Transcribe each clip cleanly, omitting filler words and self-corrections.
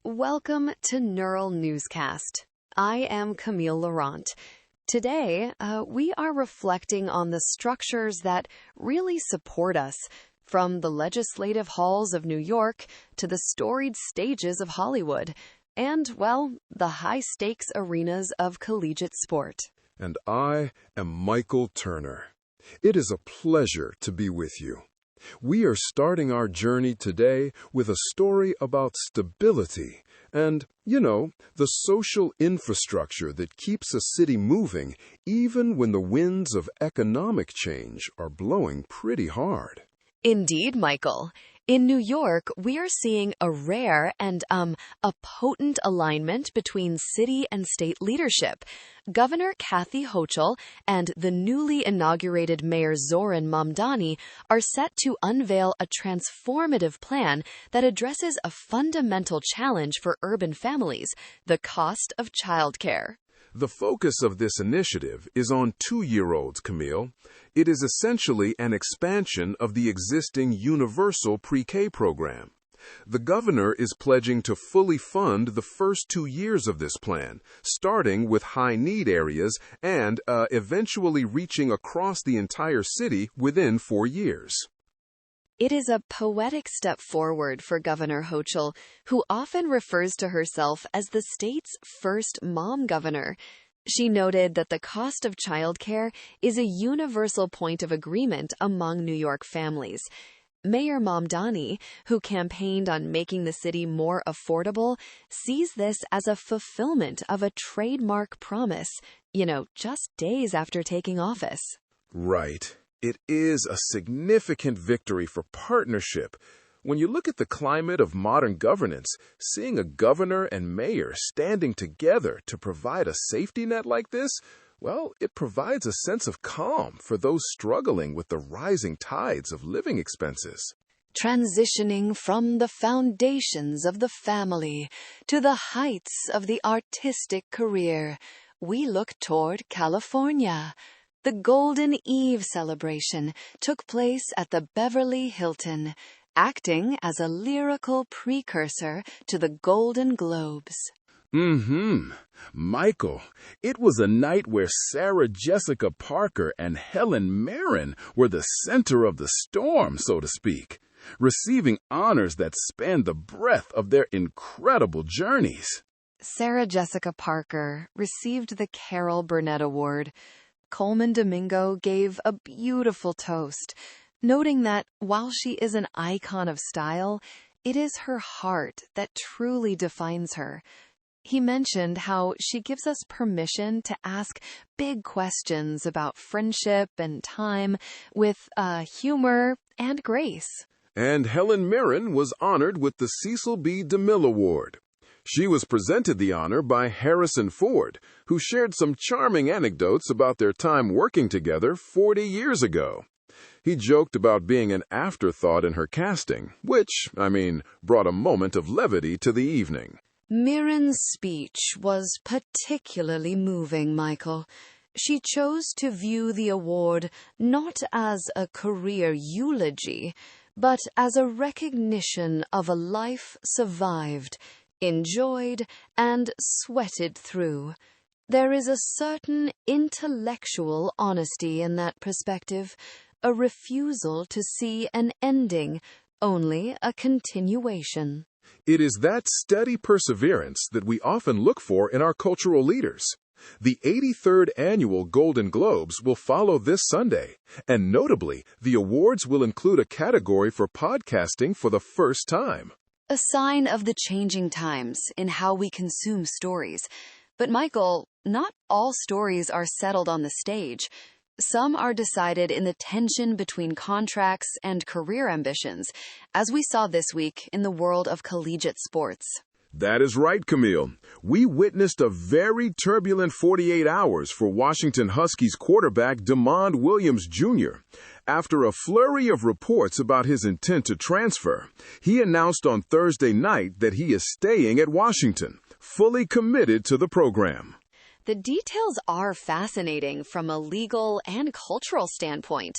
Welcome to Neural Newscast. I am Camille Laurent. Today, we are reflecting on the structures that really support us, from the legislative halls of New York to the storied stages of Hollywood, and, well, the high-stakes arenas of collegiate sport. And I am Michael Turner. It is a pleasure to be with you. We are starting our journey today with a story about stability and, the social infrastructure that keeps a city moving even when the winds of economic change are blowing pretty hard. Indeed, Michael. In New York, we are seeing a rare and, a potent alignment between city and state leadership. Governor Kathy Hochul and the newly inaugurated Mayor Mamdani are set to unveil a transformative plan that addresses a fundamental challenge for urban families, the cost of childcare. The focus of this initiative is on 2-year-olds, Camille. It is essentially an expansion of the existing universal pre-K program. The governor is pledging to fully fund the first 2 years of this plan, starting with high-need areas and eventually reaching across the entire city within 4 years. It is a poetic step forward for Governor Hochul, who often refers to herself as the state's first mom governor. She noted that the cost of childcare is a universal point of agreement among New York families. Mayor Mamdani, who campaigned on making the city more affordable, sees this as a fulfillment of a trademark promise, just days after taking office. Right. It is a significant victory for partnership. When you look at the climate of modern governance, seeing a governor and mayor standing together to provide a safety net like this, well, it provides a sense of calm for those struggling with the rising tides of living expenses. Transitioning from the foundations of the family to the heights of the artistic career, we look toward California. The Golden Eve celebration took place at the Beverly Hilton, acting as a lyrical precursor to the Golden Globes. Michael, it was a night where Sarah Jessica Parker and Helen Mirren were the center of the storm, so to speak, receiving honors that spanned the breadth of their incredible journeys. Sarah Jessica Parker received the Carol Burnett Award. Coleman Domingo gave a beautiful toast, noting that while she is an icon of style, it is her heart that truly defines her. He mentioned how she gives us permission to ask big questions about friendship and time with humor and grace. And Helen Mirren was honored with the Cecil B. DeMille Award. She was presented the honor by Harrison Ford, who shared some charming anecdotes about their time working together 40 years ago. He joked about being an afterthought in her casting, which, brought a moment of levity to the evening. Mirren's speech was particularly moving, Michael. She chose to view the award not as a career eulogy, but as a recognition of a life survived, enjoyed, and sweated through. There is a certain intellectual honesty in that perspective, a refusal to see an ending, only a continuation. It is that steady perseverance that we often look for in our cultural leaders. The 83rd Annual Golden Globes will follow this Sunday, and notably, the awards will include a category for podcasting for the first time. A sign of the changing times in how we consume stories. But Michael, not all stories are settled on the stage. Some are decided in the tension between contracts and career ambitions, as we saw this week in the world of collegiate sports. That is right, Camille. We witnessed a very turbulent 48 hours for Washington Huskies quarterback DeMond Williams Jr. After a flurry of reports about his intent to transfer, he announced on Thursday night that he is staying at Washington, fully committed to the program. The details are fascinating from a legal and cultural standpoint.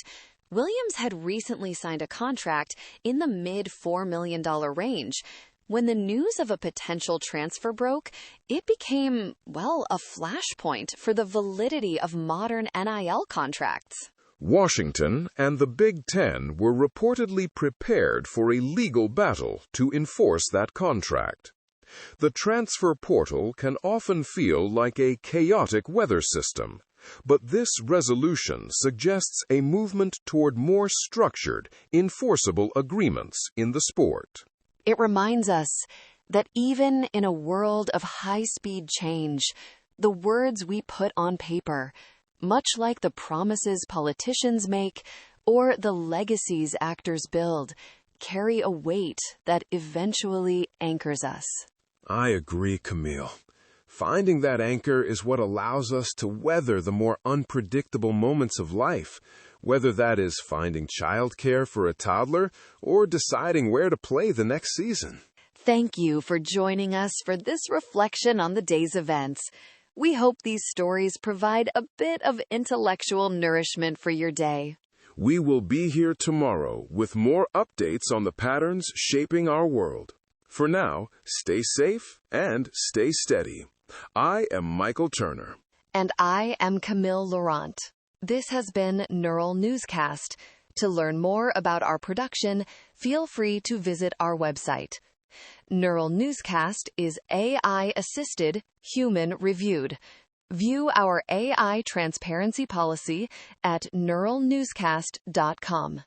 Williams had recently signed a contract in the mid-$4 million range. When the news of a potential transfer broke, it became, well, a flashpoint for the validity of modern NIL contracts. Washington and the Big Ten were reportedly prepared for a legal battle to enforce that contract. The transfer portal can often feel like a chaotic weather system, but this resolution suggests a movement toward more structured, enforceable agreements in the sport. It reminds us that even in a world of high-speed change, the words we put on paper, much like the promises politicians make or the legacies actors build, carry a weight that eventually anchors us. I agree, Camille. Finding that anchor is what allows us to weather the more unpredictable moments of life, whether that is finding childcare for a toddler or deciding where to play the next season. Thank you for joining us for this reflection on the day's events. We hope these stories provide a bit of intellectual nourishment for your day. We will be here tomorrow with more updates on the patterns shaping our world. For now, stay safe and stay steady. I am Michael Turner. And I am Camille Laurent. This has been Neural Newscast. To learn more about our production, feel free to visit our website. Neural Newscast is AI-assisted, human-reviewed. View our AI transparency policy at neuralnewscast.com.